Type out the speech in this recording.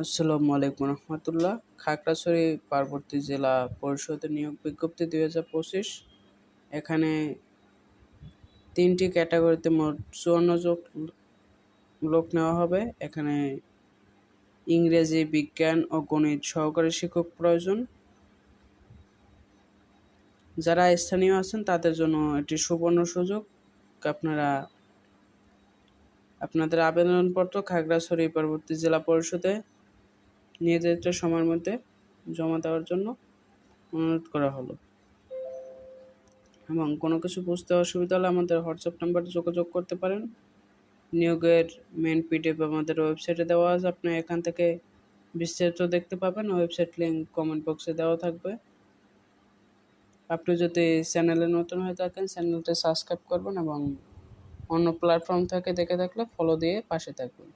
আসসালামু আলাইকুম রহমতুল্লাহ। খাগড়াছড়ি পার্বতী জেলা পরিষদের নিয়োগ বিজ্ঞপ্তি 2025। এখানে 3টি ক্যাটাগরিতে মোট 54 জন লোক নেওয়া হবে। এখানে ইংরেজি, বিজ্ঞান ও গণিত সহকারী শিক্ষক প্রয়োজন। যারা স্থানীয় আছেন তাদের জন্য এটি সুবর্ণ সুযোগ। আপনারা আপনাদের আবেদনপত্র খাগড়াছড়ি পার্বতী জেলা পরিষদে নির্ধারিত সময়ের মধ্যে জমা দেওয়ার জন্য অনুরোধ করা হলো। এবং কোনো কিছু বুঝতে অসুবিধা হলে আমাদের হোয়াটসঅ্যাপ নাম্বারে যোগাযোগ করতে পারেন। নিয়োগের মেন পিডিএফ আমাদের ওয়েবসাইটে দেওয়া আছে, আপনি এখান থেকে বিস্তারিত দেখতে পাবেন। ওয়েবসাইট লিঙ্ক কমেন্ট বক্সে দেওয়া থাকবে। আপনি যদি চ্যানেলে নতুন হয়ে থাকেন চ্যানেলটি সাবস্ক্রাইব করবেন এবং অন্য প্ল্যাটফর্ম থেকে দেখে থাকলে ফলো দিয়ে পাশে থাকবেন।